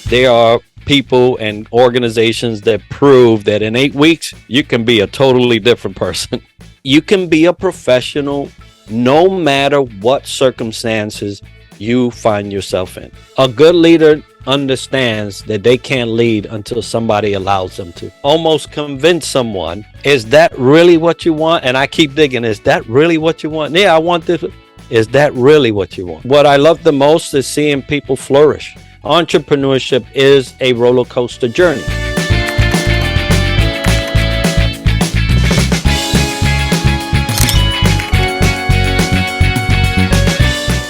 There are people and organizations that prove that in 8 weeks, you can be a totally different person. You can be a professional no matter what circumstances you find yourself in. A good leader understands that they can't lead until somebody allows them to. Almost convince someone, is that really what you want? And I keep digging, is that really what you want? Yeah, I want this. Is that really what you want? What I love the most is seeing people flourish. Entrepreneurship is a roller coaster journey.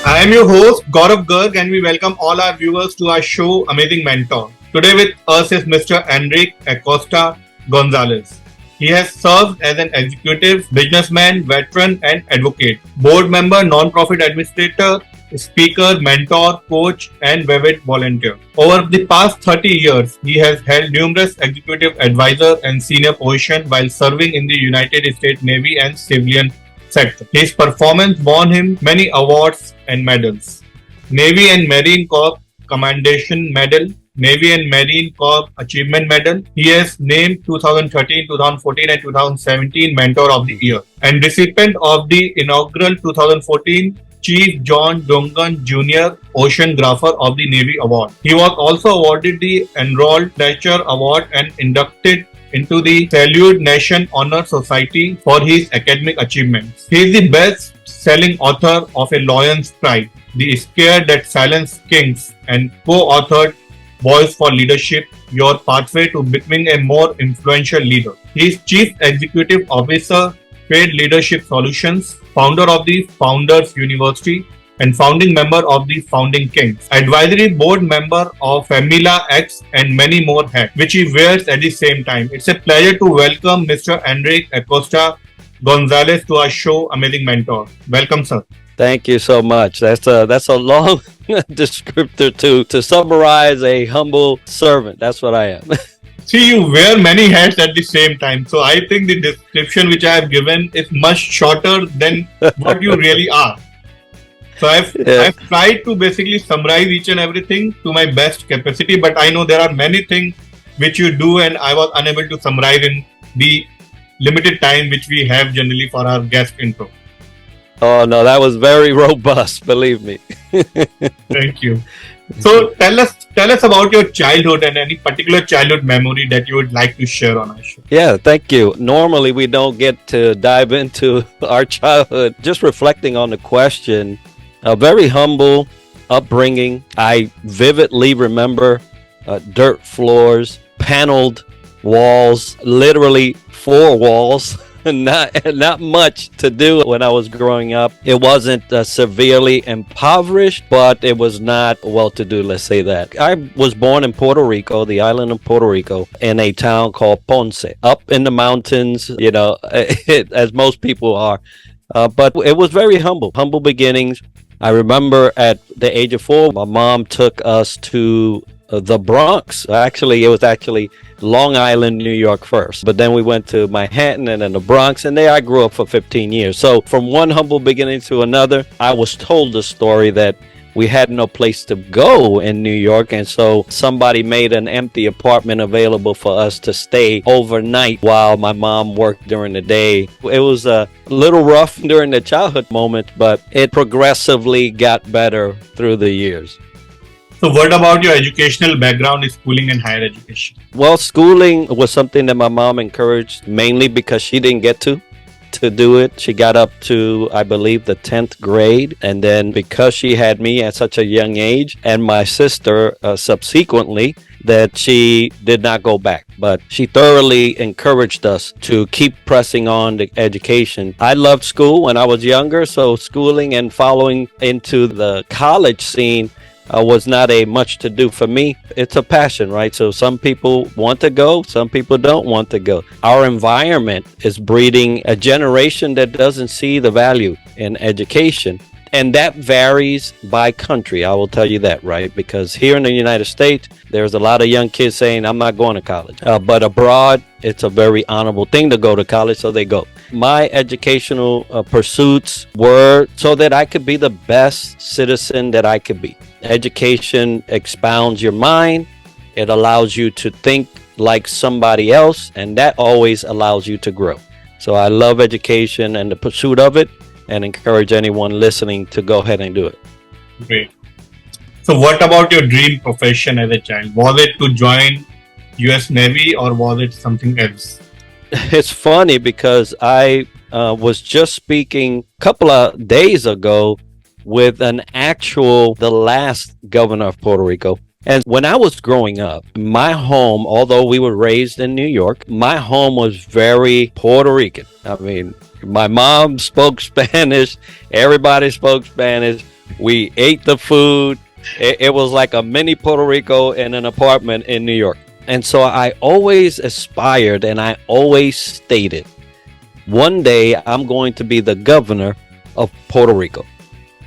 I am your host, Gaurav Garg, and we welcome all our viewers to our show, Amazing Mentor. Today with us is Mr. Enrique Acosta Gonzalez. He has served as an executive, businessman, veteran, and advocate, board member, non-profit administrator, speaker, mentor, coach, and Avid volunteer. Over the past 30 years, he has held numerous executive advisor and senior positions while serving in the United States Navy and civilian sector. His performance won him many awards and medals. Navy and Marine Corps Commendation Medal, Navy and Marine Corps Achievement Medal. He is named 2013, 2014 and 2017 Mentor of the Year and recipient of the inaugural 2014 Chief John Dungan Jr. Oceanographer of the Navy Award. He was also awarded the Enrolled Fletcher Award and inducted into the Salute Nation Honor Society for his academic achievements. He is the best-selling author of A Lion's Pride, The Scare That Silenced Kings, and co-authored Voice for Leadership, Your Pathway to Becoming a More Influential Leader. He is Chief Executive Officer, Trade Leadership Solutions, founder of the Founders University, and founding member of the Founding Kings, advisory board member of FamiliaX, and many more hats, which he wears at the same time. It's a pleasure to welcome Mr. Enrique Acosta Gonzalez to our show, Amazing Mentor. Welcome, sir. Thank you so much. That's a long descriptor to summarize a humble servant. That's what I am. See, you wear many hats at the same time. So I think the description which I have given is much shorter than what you really are. So I've tried to basically summarize each and everything to my best capacity, but I know there are many things which you do and I was unable to summarize in the limited time which we have generally for our guest intro. Oh no, that was very robust, believe me. Thank you. So tell us about your childhood and any particular childhood memory that you would like to share on our show. Yeah, thank you. Normally we don't get to dive into our childhood. Just reflecting on the question, a very humble upbringing. I vividly remember dirt floors, paneled walls, literally 4 walls. Not much to do when I was growing up. It wasn't severely impoverished, but it was not well-to-do, let's say that. I was born in Puerto Rico, the island of Puerto Rico, in a town called Ponce, up in the mountains, as most people are. But it was very humble beginnings. I remember at the age of 4, my mom took us to the Bronx. It was Long Island, New York first. But then we went to Manhattan and then the Bronx, and there I grew up for 15 years. So from one humble beginning to another, I was told the story that we had no place to go in New York, and so somebody made an empty apartment available for us to stay overnight while my mom worked during the day. It was a little rough during the childhood moment, but it progressively got better through the years. So what about your educational background, schooling and higher education? Well, schooling was something that my mom encouraged, mainly because she didn't get to do it. She got up to, I believe, the 10th grade. And then because she had me at such a young age and my sister subsequently, that she did not go back. But she thoroughly encouraged us to keep pressing on the education. I loved school when I was younger, so schooling and following into the college scene was not a much to do for me. It's a passion, right? So some people want to go, some people don't want to go. Our environment is breeding a generation that doesn't see the value in education. And that varies by country, I will tell you that, right? Because here in the United States, There's a lot of young kids saying, I'm not going to college. But abroad, it's a very honorable thing to go to college, so they go. My educational pursuits were so that I could be the best citizen that I could be. Education expounds your mind. It allows you to think like somebody else, and that always allows you to grow. So I love education and the pursuit of it, and encourage anyone listening to go ahead and do it. Great. So what about your dream profession as a child? Was it to join US Navy or was it something else? It's funny because I was just speaking a couple of days ago with the last governor of Puerto Rico. And when I was growing up, my home, although we were raised in New York, my home was very Puerto Rican. I mean, my mom spoke Spanish. Everybody spoke Spanish. We ate the food. It was like a mini Puerto Rico in an apartment in New York. And so I always aspired and I always stated, one day I'm going to be the governor of Puerto Rico.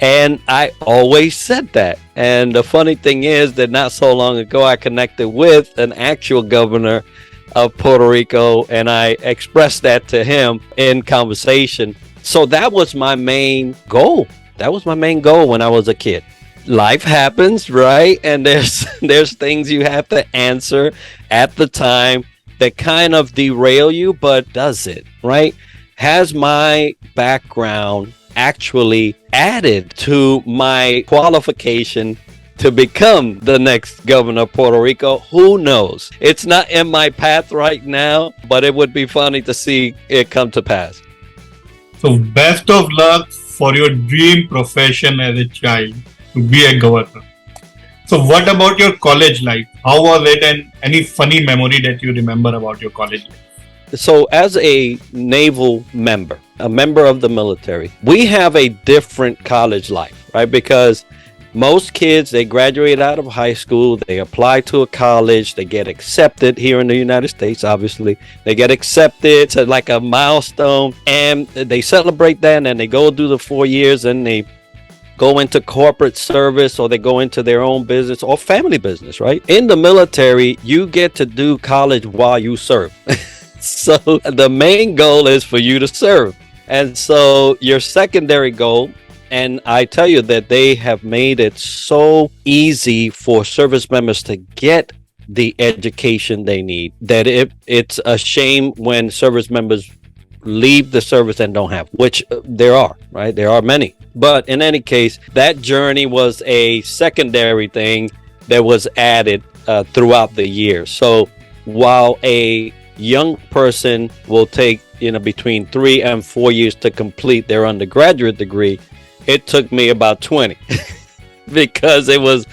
And I always said that. And the funny thing is that not so long ago, I connected with an actual governor of Puerto Rico, and I expressed that to him in conversation. So that was my main goal. That was my main goal when I was a kid. Life happens, right? And there's things you have to answer at the time that kind of derail you, but does it, right? Has my background actually added to my qualification to become the next governor of Puerto Rico? Who knows? It's not in my path right now, but it would be funny to see it come to pass. So best of luck for your dream profession as a child, to be a governor. So what about your college life? How was it, and any funny memory that you remember about your college life? So as a naval member, a member of the military, we have a different college life, right? Because most kids, they graduate out of high school, they apply to a college, they get accepted here in the United States, obviously. They get accepted to like a milestone, and they celebrate that, and then they go do the 4 years, and they go into corporate service, or they go into their own business or family business, right? In the military, you get to do college while you serve. So the main goal is for you to serve. And so your secondary goal, and I tell you that they have made it so easy for service members to get the education they need, that it's a shame when service members leave the service and don't have, which there are, right? There are many. But in any case, that journey was a secondary thing that was added throughout the year. So while a young person will take between 3 and 4 years to complete their undergraduate degree, it took me about 20 because it was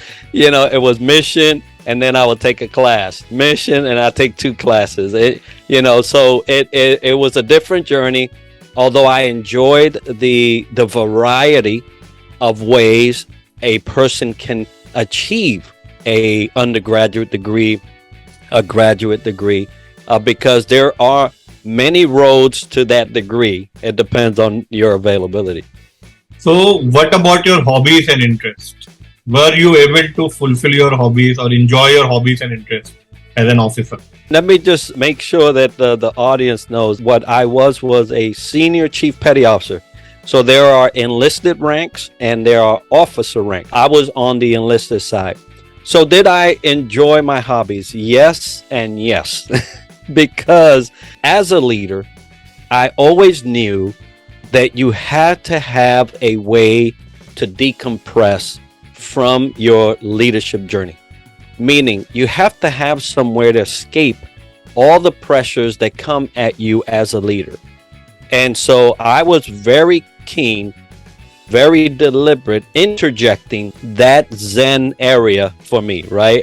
mission, and then I would take a class, mission, and I take 2 classes. So it was a different journey. Although I enjoyed the variety of ways a person can achieve a undergraduate degree, a graduate degree, because there are many roads to that degree. It depends on your availability. So what about your hobbies and interests? Were you able to fulfill your hobbies or enjoy your hobbies and interests as an officer? Let me just make sure that the audience knows what I was a senior chief petty officer. So there are enlisted ranks and there are officer ranks. I was on the enlisted side. So did I enjoy my hobbies? Yes and yes. Because as a leader, I always knew that you had to have a way to decompress from your leadership journey. Meaning you have to have somewhere to escape all the pressures that come at you as a leader. And so I was very keen, very deliberate, interjecting that Zen area for me, right?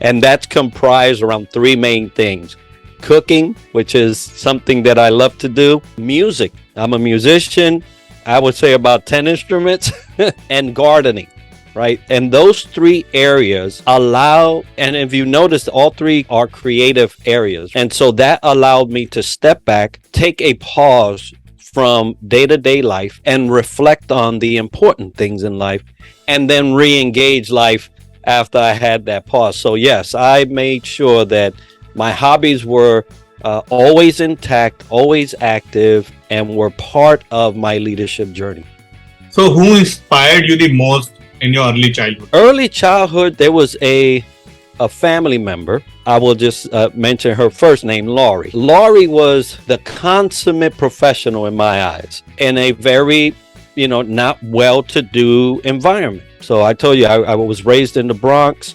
And that's comprised around 3 main things. Cooking, which is something that I love to do. Music. I'm a musician. I would say about 10 instruments. And gardening. Right? And those 3 areas allow, and if you notice, all 3 are creative areas. And so that allowed me to step back, take a pause from day-to-day life and reflect on the important things in life, and then re-engage life after I had that pause. So yes, I made sure that my hobbies were always intact, always active, and were part of my leadership journey. So who inspired you the most in your early childhood? Early childhood, there was a family member. I will just mention her first name, Laurie. Laurie was the consummate professional in my eyes in a very, not well-to-do environment. So I told you, I was raised in the Bronx.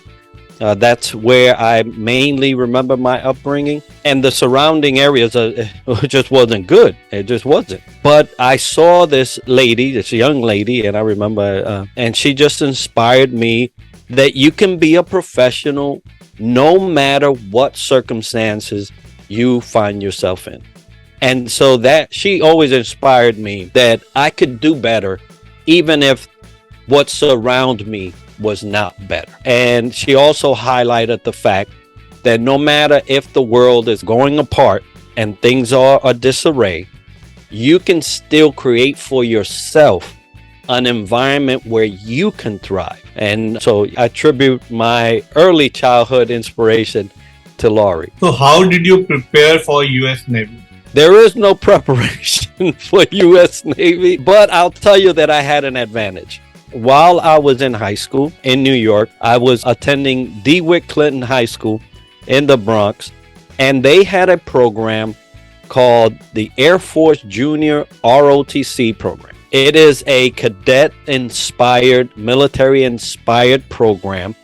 That's where I mainly remember my upbringing, and the surrounding areas just wasn't good. It just wasn't. But I saw this lady, this young lady, and I remember, and she just inspired me that you can be a professional no matter what circumstances you find yourself in. And so that she always inspired me that I could do better, even if what's around me was not better. And she also highlighted the fact that no matter if the world is going apart and things are a disarray, you can still create for yourself an environment where you can thrive. And so I attribute my early childhood inspiration to Laurie. So how did you prepare for US Navy? There is no preparation for US Navy, but I'll tell you that I had an advantage. While I was in high school in New York, I was attending DeWitt Clinton High School in the Bronx, and they had a program called the Air Force Junior ROTC program. It is a cadet-inspired, military-inspired program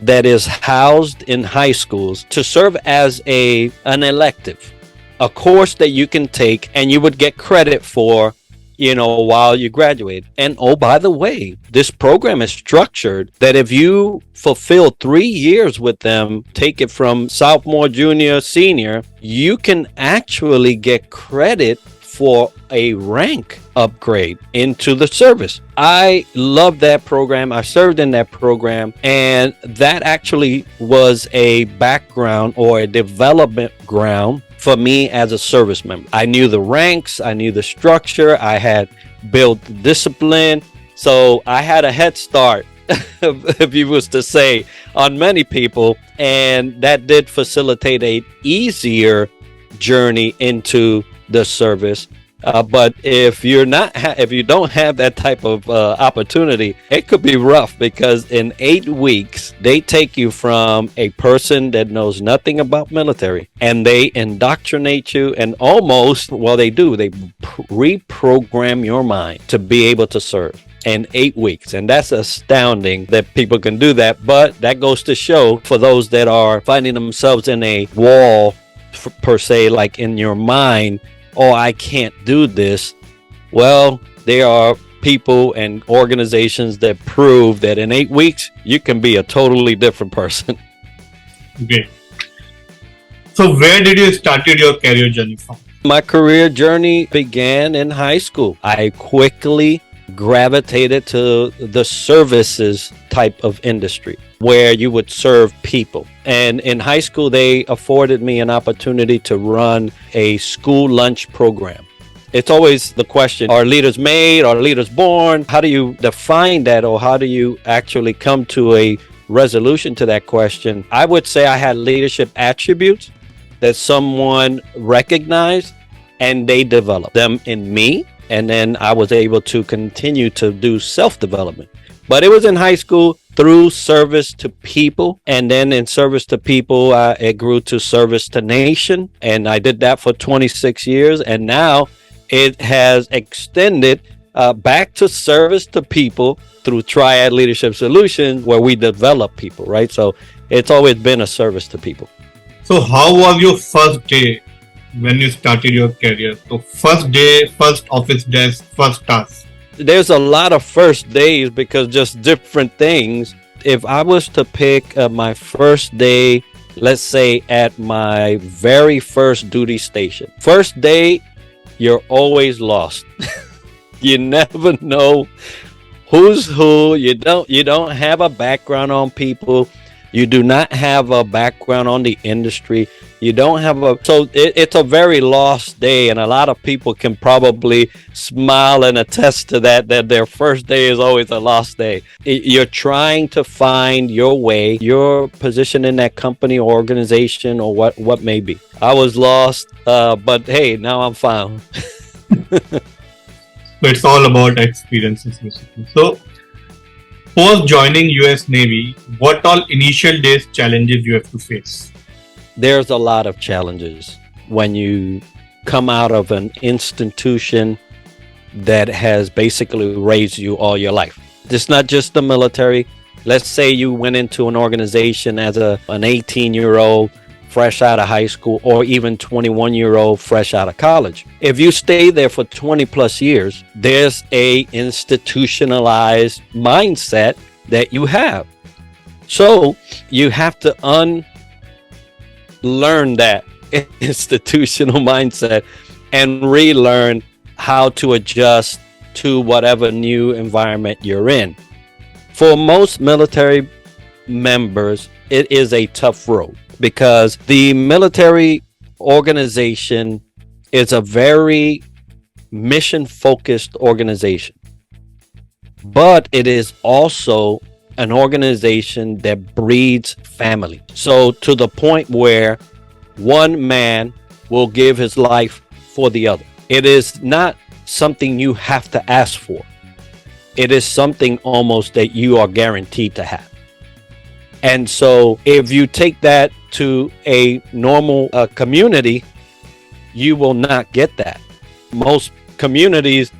that is housed in high schools to serve as an elective, a course that you can take and you would get credit for while you graduate. And oh, by the way, this program is structured that if you fulfill 3 years with them, take it from sophomore, junior, senior, you can actually get credit for a rank upgrade into the service. I love that program. I served in that program, and that actually was a background or a development ground for me as a service member. I knew the ranks, I knew the structure, I had built discipline. So I had a head start, if you was to say, on many people, and that did facilitate a easier journey into the service. But if you don't have that type of opportunity, it could be rough, because in 8 weeks, they take you from a person that knows nothing about military, and they indoctrinate you, and they reprogram your mind to be able to serve in 8 weeks. And that's astounding that people can do that. But that goes to show, for those that are finding themselves in a wall, per se, like in your mind, oh, I can't do this. Well, there are people and organizations that prove that in 8 weeks, you can be a totally different person. Okay. So where did you start your career journey from? My career journey began in high school. I quickly gravitated to the services type of industry, where you would serve people. And in high school, they afforded me an opportunity to run a school lunch program. It's always the question, are leaders made? Are leaders born? How do you define that, or how do you actually come to a resolution to that question? I would say I had leadership attributes that someone recognized, and they developed them in me. And then I was able to continue to do self-development. But it was in high school through service to people. And then in service to people, it grew to service to nation. And I did that for 26 years. And now it has extended back to service to people through Triad Leadership Solutions, where we develop people, right? So it's always been a service to people. So how was your first day when you started your career? So first day, first office desk, first task. There's a lot of first days, because just different things. If I was to pick my first day, let's say at my very first duty station. First day, you're always lost. You never know who's who. You don't have a background on people. You do not have a background on the industry. You don't have it's a very lost day, and a lot of people can probably smile and attest to that their first day is always a lost day. You're trying to find your way, your position in that company or organization or what may be. I was lost, but hey, now I'm found. So it's all about experiences, basically. So post joining US Navy, what all initial days challenges you have to face? There's a lot of challenges when you come out of an institution that has basically raised you all your life. It's not just the military. Let's say you went into an organization as an 18-year-old fresh out of high school, or even 21-year-old fresh out of college. If you stay there for 20 plus years, there's a institutionalized mindset that you have. So you have to unlearn that institutional mindset and relearn how to adjust to whatever new environment you're in. For most military members, it is a tough road because the military organization is a very mission-focused organization, but it is also an organization that breeds family. So to the point where one man will give his life for the other. It is not something you have to ask for. It is something almost that you are guaranteed to have. And so if you take that to a normal community, you will not get that. Most communities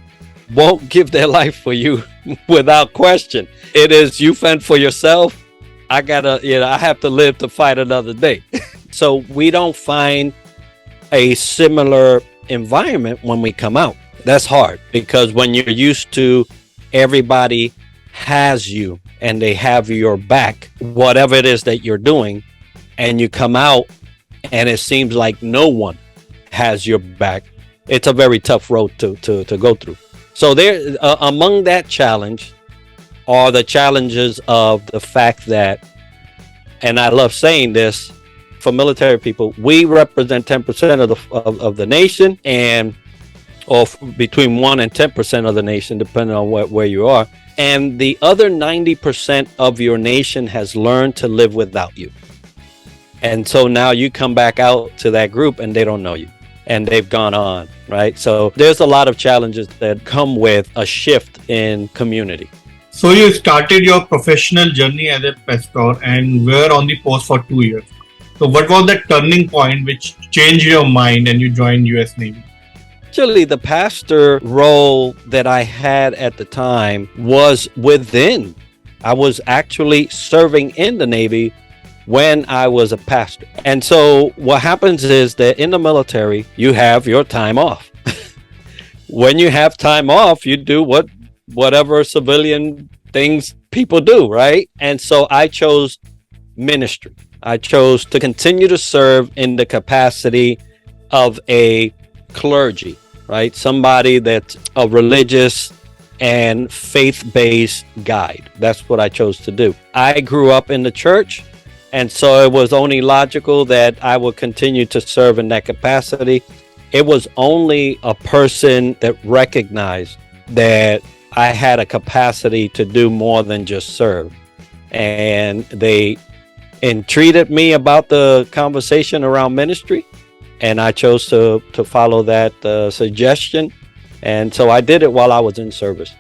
won't give their life for you without question. It is you fend for yourself. I have to live to fight another day. So we don't find a similar environment when we come out. That's hard because when you're used to everybody has you and they have your back, whatever it is that you're doing, and you come out and it seems like no one has your back, it's a very tough road to go through. So there, among that challenge are the challenges of the fact that, and I love saying this, for military people, we represent 10% of the nation, or between 1 and 10% of the nation, depending on where you are. And the other 90% of your nation has learned to live without you. And so now you come back out to that group and they don't know you and they've gone on, right? So there's a lot of challenges that come with a shift in community. So you started your professional journey as a pastor and were on the post for 2 years. So what was the turning point which changed your mind and you joined US Navy? Actually, the pastor role that I had at the time was within. I was actually serving in the Navy when I was a pastor. And so what happens is that in the military, you have your time off. When you have time off, you do whatever civilian things people do, right? And so I chose ministry. I chose to continue to serve in the capacity of a clergy, right? Somebody that's a religious and faith-based guide. That's what I chose to do. I grew up in the church, and so it was only logical that I would continue to serve in that capacity. It was only a person that recognized that I had a capacity to do more than just serve. And they entreated me about the conversation around ministry, and I chose to follow that suggestion. And so I did it while I was in service.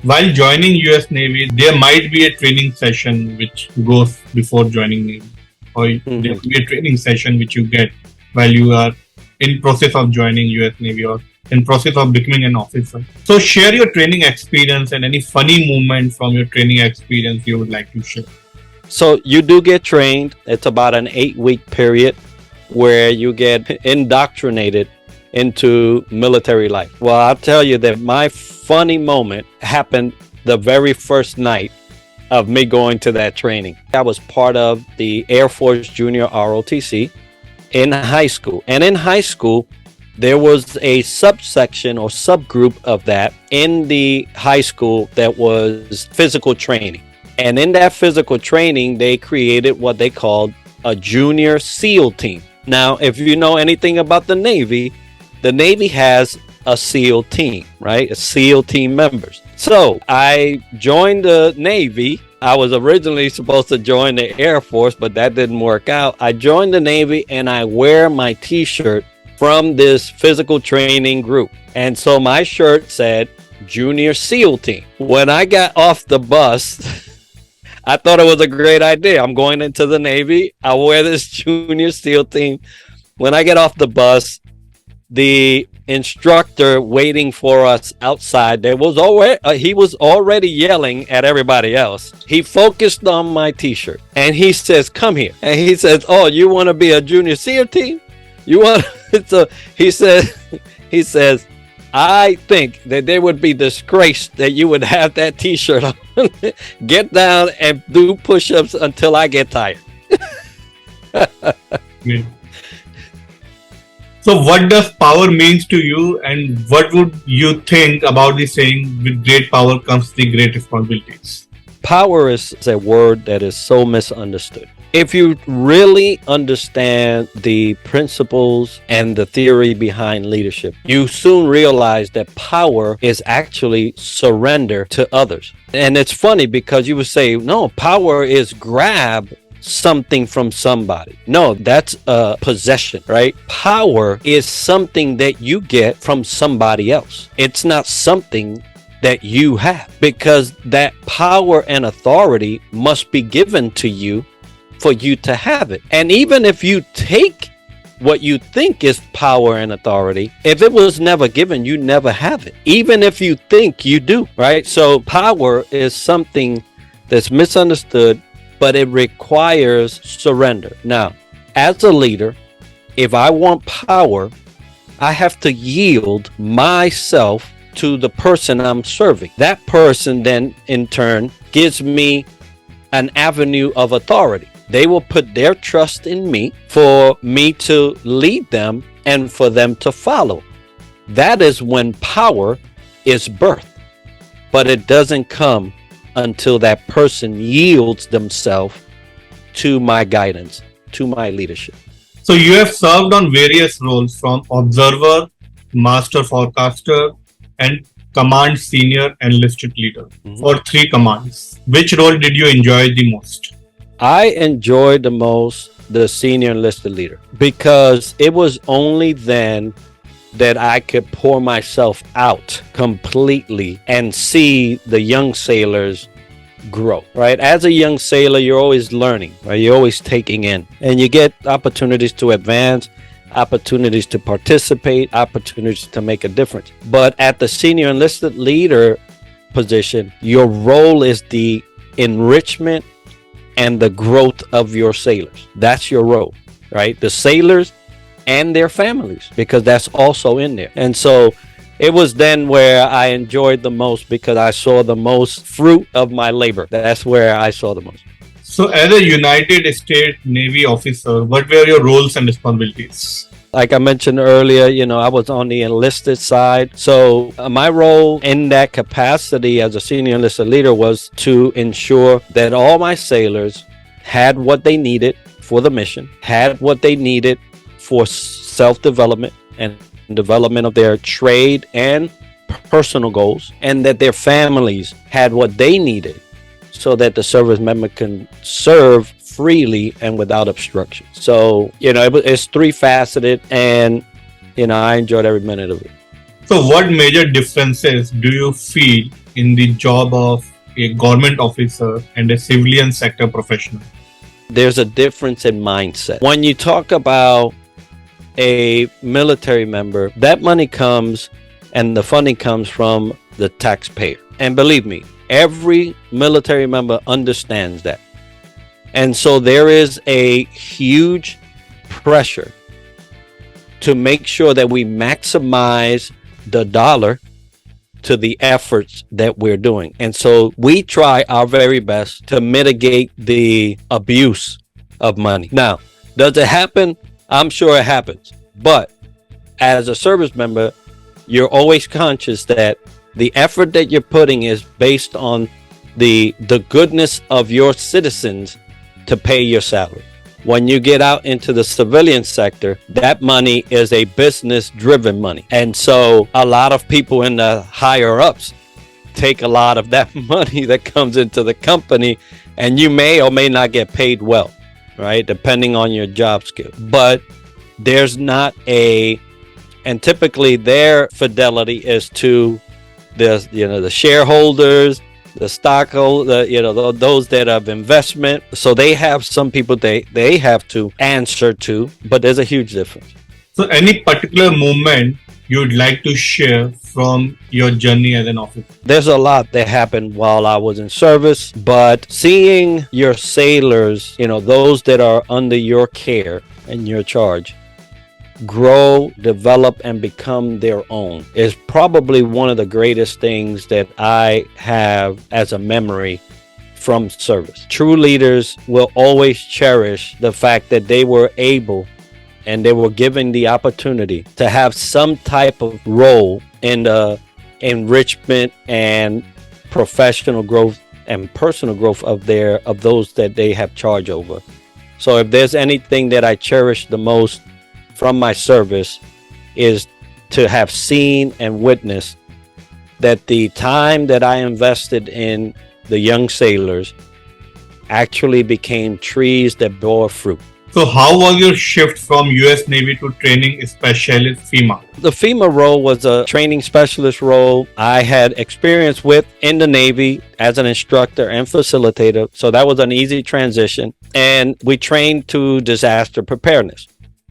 While joining US Navy, there might be a training session which goes before joining Navy, or there will be a training session which you get while you are in process of joining US Navy or in process of becoming an officer. So share your training experience and any funny moment from your training experience you would like to share. So you do get trained. It's about an 8-week period where you get indoctrinated into military life. Well, I'll tell you that my funny moment happened the very first night of me going to that training. I was part of the Air Force Junior ROTC in high school. And in high school, there was a subsection or subgroup of that in the high school that was physical training. And in that physical training, they created what they called a junior SEAL team. Now, if you know anything about the Navy has a SEAL team, right? A SEAL team members. So I joined the Navy. I was originally supposed to join the Air Force, but that didn't work out. I joined the Navy and I wear my t-shirt from this physical training group. And so my shirt said Junior SEAL Team. When I got off the bus, I thought it was a great idea. I'm going into the Navy. I wear this Junior SEAL Team. When I get off the bus, the instructor waiting for us outside, he was already yelling at everybody else. He focused on my t-shirt and he says, "Come here." And he says, "Oh, you want to be a Junior SEAL Team? You want?" So he says, "I think that they would be disgraced that you would have that t-shirt on. Get down and do push-ups until I get tired." Great. So what does power means to you, and what would you think about the saying, with great power comes the great responsibilities? Power is a word that is so misunderstood. If you really understand the principles and the theory behind leadership, you soon realize that power is actually surrender to others. And it's funny because you would say, no, power is grab something from somebody. No, that's a possession, right? Power is something that you get from somebody else. It's not something that you have, because that power and authority must be given to you for you to have it. And even if you take what you think is power and authority, if it was never given, you never have it, even if you think you do, right? So power is something that's misunderstood, but it requires surrender. Now, as a leader, if I want power, I have to yield myself to the person I'm serving. That person then in turn gives me an avenue of authority. They will put their trust in me for me to lead them and for them to follow. That is when power is birthed. But it doesn't come until that person yields themselves to my guidance, to my leadership. So you have served on various roles, from observer, master forecaster, and command senior enlisted leader for 3 commands. Which role did you enjoy the most? I enjoyed the most the senior enlisted leader, because it was only then that I could pour myself out completely and see the young sailors grow, right? As a young sailor, you're always learning, right? You're always taking in, and you get opportunities to advance, opportunities to participate, opportunities to make a difference. But at the senior enlisted leader position, your role is the enrichment and the growth of your sailors. That's your role, right? The sailors and their families, because that's also in there. And so it was then where I enjoyed the most, because I saw the most fruit of my labor. That's where I saw the most. So as a United States Navy officer, what were your roles and responsibilities? Like I mentioned earlier, I was on the enlisted side. So my role in that capacity as a senior enlisted leader was to ensure that all my sailors had what they needed for the mission, had what they needed for self-development and development of their trade and personal goals, and that their families had what they needed so that the service member can serve freely and without obstruction. So, it's 3-faceted, and, I enjoyed every minute of it. So what major differences do you feel in the job of a government officer and a civilian sector professional? There's a difference in mindset. When you talk about a military member, that money comes and the funding comes from the taxpayer. And believe me, every military member understands that. And so there is a huge pressure to make sure that we maximize the dollar to the efforts that we're doing. And so we try our very best to mitigate the abuse of money. Now, does it happen? I'm sure it happens. But as a service member, you're always conscious that the effort that you're putting is based on the goodness of your citizens to pay your salary. When you get out into the civilian sector, that money is a business driven money. And so a lot of people in the higher ups take a lot of that money that comes into the company, and you may or may not get paid well, right? Depending on your job skill. But there's not and typically their fidelity is to the shareholders, the stockholder, those that have investment. So they have some people they have to answer to, but there's a huge difference. So any particular moment you'd like to share from your journey as an officer? There's a lot that happened while I was in service, but seeing your sailors, those that are under your care and your charge, grow, develop, and become their own is probably one of the greatest things that I have as a memory from service. True leaders will always cherish the fact that they were able and they were given the opportunity to have some type of role in the enrichment and professional growth and personal growth of those that they have charge over. So if there's anything that I cherish the most from my service, is to have seen and witnessed that the time that I invested in the young sailors actually became trees that bore fruit. So how was your shift from US Navy to Training Specialist FEMA? The FEMA role was a training specialist role I had experience with in the Navy as an instructor and facilitator. So that was an easy transition. And we trained to disaster preparedness.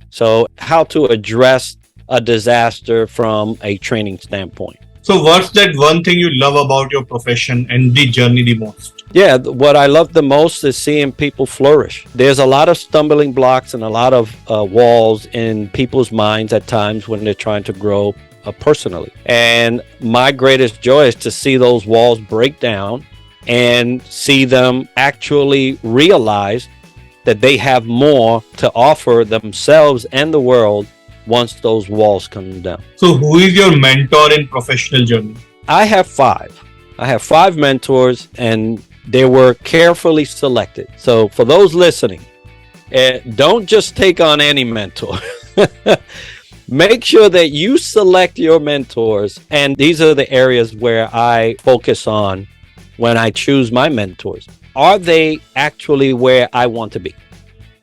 So how to address a disaster from a training standpoint. So what's that one thing you love about your profession and the journey the most? Yeah, what I love the most is seeing people flourish. There's a lot of stumbling blocks and a lot of walls in people's minds at times when they're trying to grow personally. And my greatest joy is to see those walls break down and see them actually realize that they have more to offer themselves and the world once those walls come down. So who is your mentor in professional journey? I have five. I have five mentors, and they were carefully selected. So for those listening, don't just take on any mentor. Make sure that you select your mentors. And these are the areas where I focus on when I choose my mentors. Are they actually where I want to be?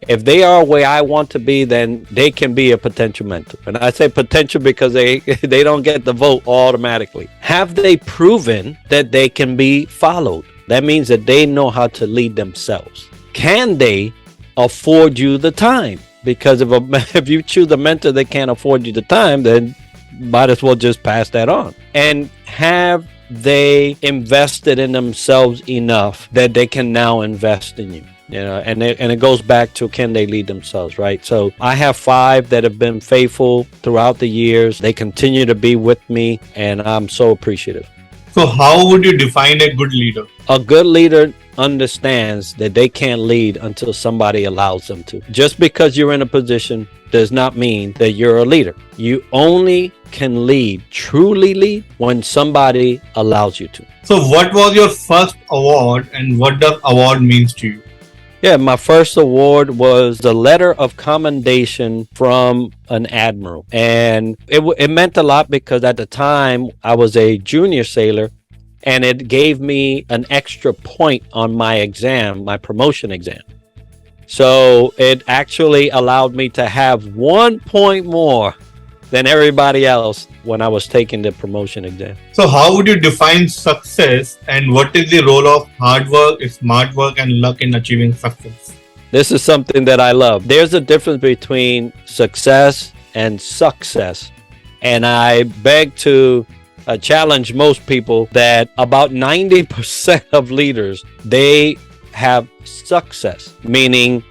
If they are where I want to be, then they can be a potential mentor. And I say potential because they don't get the vote automatically. Have they proven that they can be followed? That means that they know how to lead themselves. Can they afford you the time? Because if you choose a mentor that can't afford you the time, then might as well just pass that on. And have they invested in themselves enough that they can now invest in you? And it goes back to, can they lead themselves, right? So I have five that have been faithful throughout the years. They continue to be with me, and I'm so appreciative. So how would you define a good leader? A good leader understands that they can't lead until somebody allows them to. Just because you're in a position does not mean that you're a leader. You only can lead, truly lead, when somebody allows you to. So what was your first award, and what does award means to you? Yeah, my first award was the letter of commendation from an admiral. And it meant a lot because at the time I was a junior sailor, and it gave me an extra point on my exam, my promotion exam. So it actually allowed me to have 1 point more than everybody else when I was taking the promotion exam. So how would you define success, and what is the role of hard work, smart work, and luck in achieving success? This is something that I love. There's a difference between success and success. And I beg to challenge most people that about 90% of leaders, they have success, meaning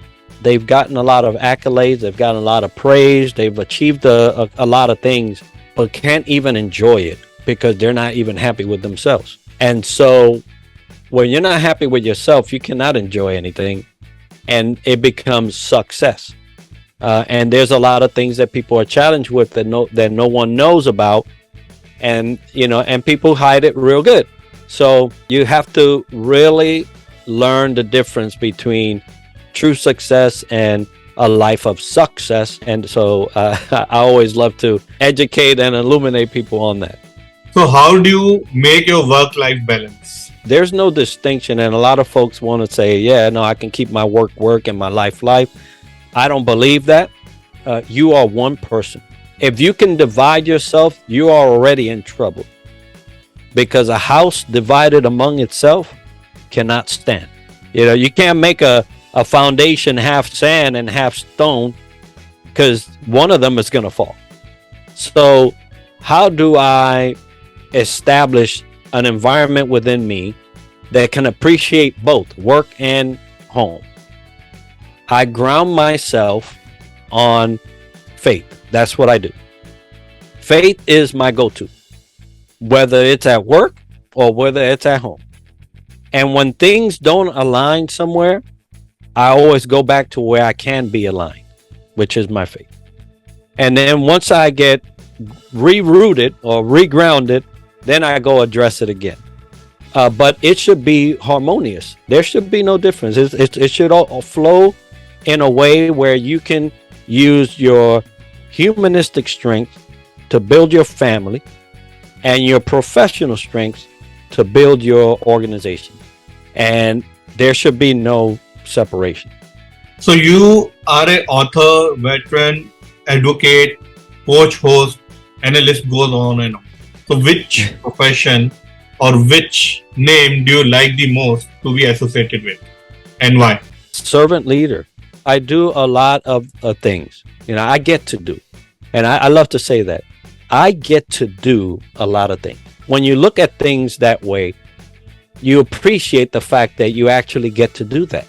they've gotten a lot of accolades, they've gotten a lot of praise, they've achieved a lot of things, but can't even enjoy it because they're not even happy with themselves. And so when you're not happy with yourself, you cannot enjoy anything, and it becomes success. And there's a lot of things that people are challenged with that no one knows about, and people hide it real good. So you have to really learn the difference between true success and a life of success. And so I always love to educate and illuminate people on that. So how do you make your work-life balance? There's no distinction. And a lot of folks want to say, yeah, no, I can keep my work and my life. I don't believe that. You are one person. If you can divide yourself, you are already in trouble. Because a house divided among itself cannot stand. You can't make a foundation half sand and half stone, because one of them is going to fall. So how do I establish an environment within me that can appreciate both work and home? I ground myself on faith. That's what I do. Faith is my go-to, whether it's at work or whether it's at home. And when things don't align somewhere, I always go back to where I can be aligned, which is my faith. And then once I get rerouted or regrounded, then I go address it again. But it should be harmonious. There should be no difference. It should all flow in a way where you can use your humanistic strength to build your family and your professional strengths to build your organization. And there should be no separation. So you are an author, veteran, advocate, coach, host, and a list goes on and on. So which profession or which name do you like the most to be associated with, and why? Servant leader. I do a lot of things. I get to do. And I love to say that. I get to do a lot of things. When you look at things that way, you appreciate the fact that you actually get to do that.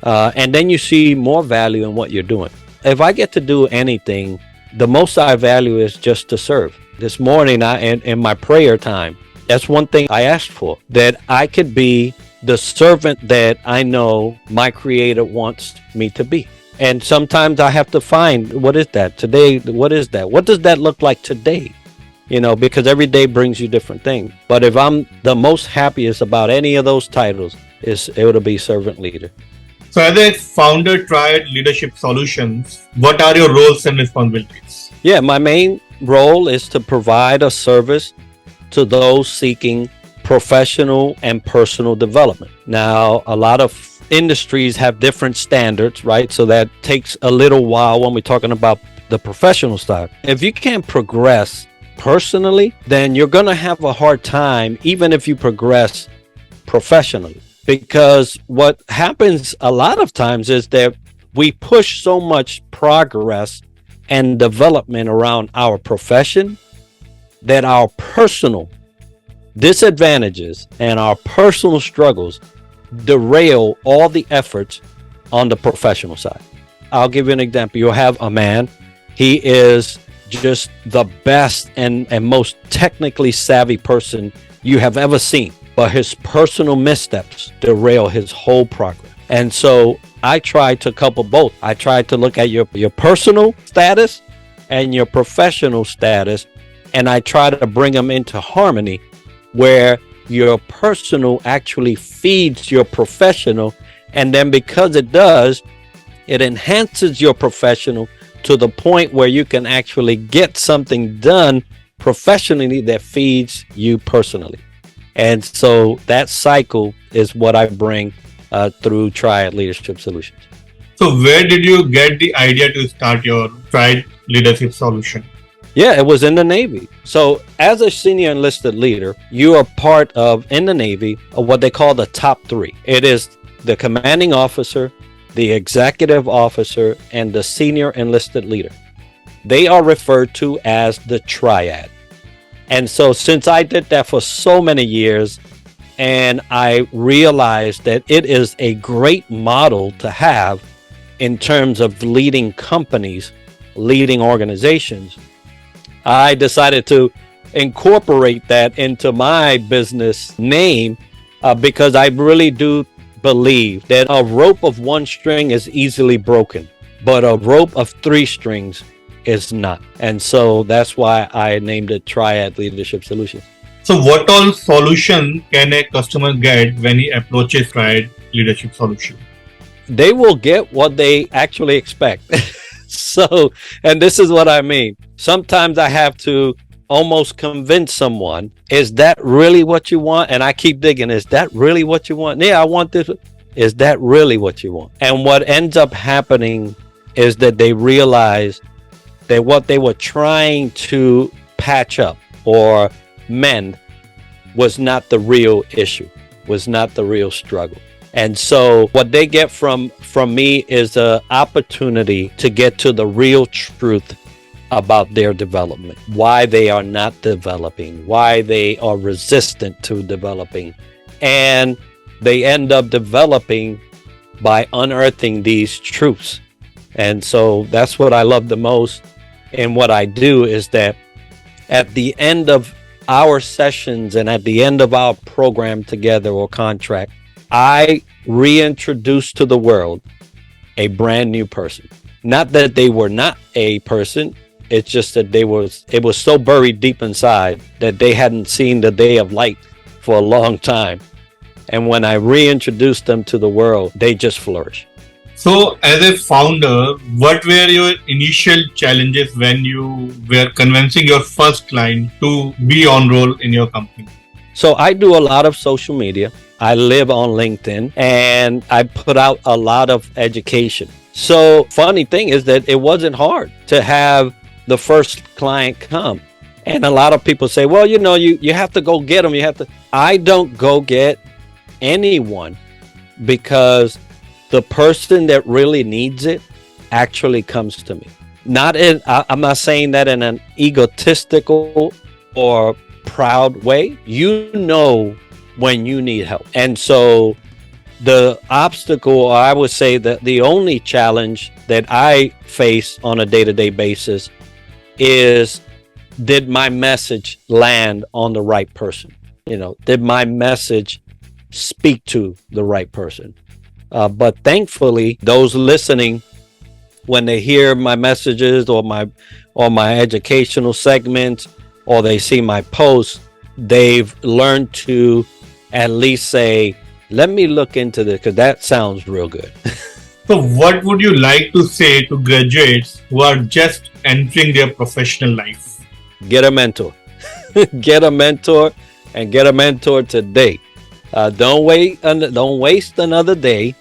And then you see more value in what you're doing. If I get to do anything, the most I value is just to serve. This morning, in my prayer time, that's one thing I asked for, that I could be the servant that I know my Creator wants me to be. And sometimes I have to find, what is that today? What is that? What does that look like today? Because every day brings you different things. But if I'm the most happiest about any of those titles, it would be servant leader. So as a founder, Triad Leadership Solutions, what are your roles and responsibilities? Yeah, my main role is to provide a service to those seeking professional and personal development. Now, a lot of industries have different standards, right? So that takes a little while when we're talking about the professional side. If you can't progress personally, then you're going to have a hard time, even if you progress professionally. Because what happens a lot of times is that we push so much progress and development around our profession that our personal disadvantages and our personal struggles derail all the efforts on the professional side. I'll give you an example. You'll have a man. He is just the best and most technically savvy person you have ever seen. But his personal missteps derail his whole progress. And so I try to couple both. I try to look at your personal status and your professional status, and I try to bring them into harmony where your personal actually feeds your professional. And then because it does, it enhances your professional to the point where you can actually get something done professionally that feeds you personally. And so that cycle is what I bring through Triad Leadership Solutions. So where did you get the idea to start your Triad Leadership Solution? Yeah, it was in the Navy. So as a senior enlisted leader, you are part of, in the Navy, of what they call the top three. It is the commanding officer, the executive officer, and the senior enlisted leader. They are referred to as the Triad. And so since I did that for so many years, and I realized that it is a great model to have in terms of leading companies, leading organizations, I decided to incorporate that into my business name because I really do believe that a rope of one string is easily broken, but a rope of three strings is not. And so that's why I named it Triad Leadership Solutions. So what all solution can a customer get when he approaches Triad leadership solution? They will get what they actually expect. So, and this is what I mean. Sometimes I have to almost convince someone, is that really what you want? And I keep digging, is that really what you want? Yeah, I want this. Is that really what you want? And what ends up happening is that they realize that what they were trying to patch up or mend was not the real issue, was not the real struggle. And so what they get from me is an opportunity to get to the real truth about their development, why they are not developing, why they are resistant to developing. And they end up developing by unearthing these truths. And so that's what I love the most. And what I do is that at the end of our sessions and at the end of our program together or contract, I reintroduce to the world a brand new person. Not that they were not a person, it's just that it was so buried deep inside that they hadn't seen the day of light for a long time. And when I reintroduce them to the world, they just flourish. So as a founder, what were your initial challenges when you were convincing your first client to be on roll in your company? So I do a lot of social media. I live on LinkedIn and I put out a lot of education. So funny thing is that it wasn't hard to have the first client come. And a lot of people say, well, you have to go get them. I don't go get anyone because the person that really needs it actually comes to me. I'm not saying that in an egotistical or proud way. You know when you need help. And so the obstacle, or I would say that the only challenge that I face on a day-to-day basis is, did my message land on the right person? Did my message speak to the right person? But thankfully, those listening, when they hear my messages or my educational segments, or they see my posts, they've learned to at least say, let me look into this because that sounds real good. So what would you like to say to graduates who are just entering their professional life? Get a mentor. Get a mentor, and get a mentor today. Don't waste another day.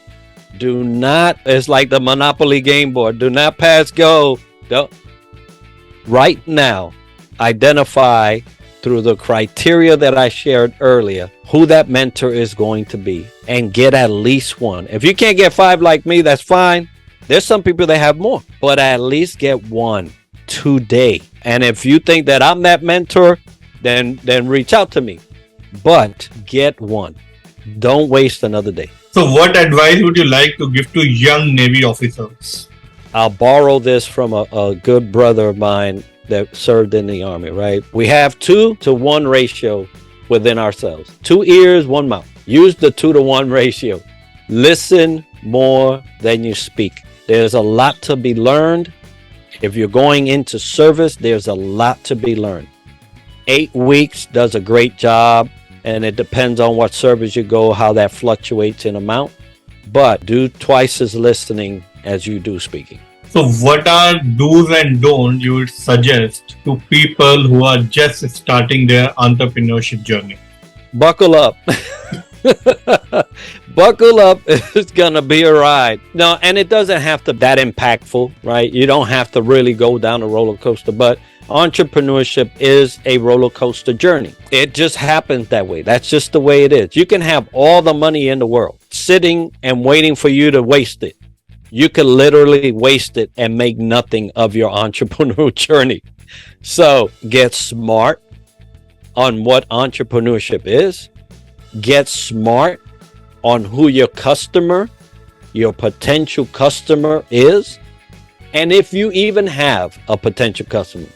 Do not, it's like the Monopoly game board. Do not pass go. Right now, identify through the criteria that I shared earlier who that mentor is going to be, and get at least one. If you can't get 5 like me, that's fine. There's some people that have more, but at least get one today. And if you think that I'm that mentor, then reach out to me. But get one. Don't waste another day. So what advice would you like to give to young Navy officers? I'll borrow this from a good brother of mine that served in the Army, right? We have 2-to-1 ratio within ourselves. 2 ears, 1 mouth. Use the 2-to-1 ratio. Listen more than you speak. There's a lot to be learned. If you're going into service, there's a lot to be learned. 8 weeks does a great job, and it depends on what service you go, how that fluctuates in amount. But do twice as listening as you do speaking. So what are do's and don'ts you would suggest to people who are just starting their entrepreneurship journey? Buckle up. Buckle up. It's going to be a ride. No, and it doesn't have to be that impactful, right? You don't have to really go down a roller coaster, but entrepreneurship is a roller coaster journey. It just happens that way. That's just the way it is. You can have all the money in the world sitting and waiting for you to waste it. You could literally waste it and make nothing of your entrepreneurial journey. So get smart on what entrepreneurship is. Get smart on who your potential customer is. And if you even have a potential customer,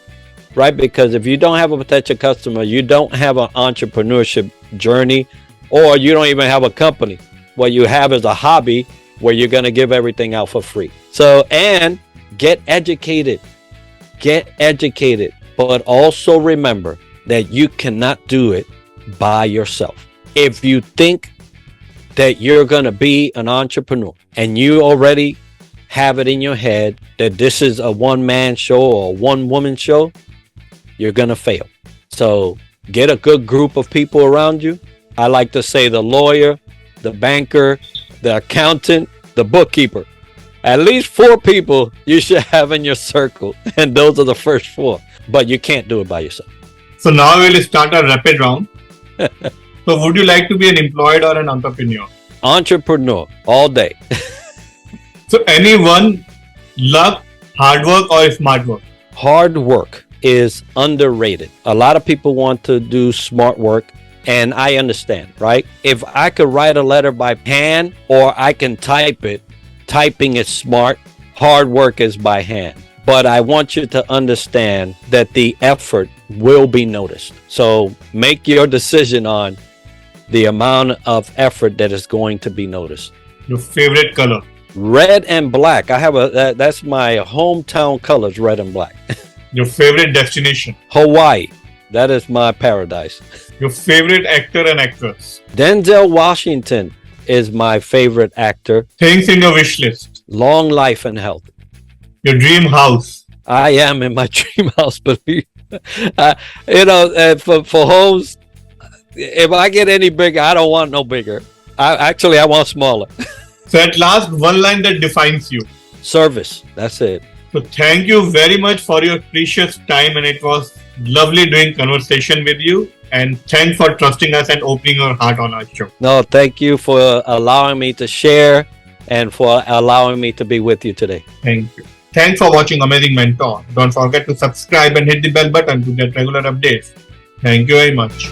right? Because if you don't have a potential customer, you don't have an entrepreneurship journey, or you don't even have a company. What you have is a hobby where you're going to give everything out for free. So, and get educated, but also remember that you cannot do it by yourself. If you think that you're going to be an entrepreneur and you already have it in your head that this is a one-man show or a one-woman show, you're going to fail. So get a good group of people around you. I like to say the lawyer, the banker, the accountant, the bookkeeper. At least 4 people you should have in your circle, and those are the first 4. But you can't do it by yourself. So now we'll start a rapid round. So would you like to be an employed or an entrepreneur? Entrepreneur all day. So anyone, luck, hard work or smart work? Hard work is underrated. A lot of people want to do smart work, and I understand, right? If I could write a letter by hand or I can type it, typing is smart, hard work is by hand. But I want you to understand that the effort will be noticed. So make your decision on the amount of effort that is going to be noticed. Your favorite color? Red and black. I have that's my hometown colors, red and black. Your favorite destination? Hawaii. That is my paradise. Your favorite actor and actress? Denzel Washington is my favorite actor. Things in your wish list? Long life and health. Your dream house? I am in my dream house, believe. For homes, if I get any bigger, I don't want no bigger. I want smaller. So at last, one line that defines you. Service. That's it. So thank you very much for your precious time, and it was lovely doing conversation with you. And thanks for trusting us and opening your heart on our show. No, thank you for allowing me to share and for allowing me to be with you today. Thank you. Thanks for watching Amazing Mentor. Don't forget to subscribe and hit the bell button to get regular updates. Thank you very much.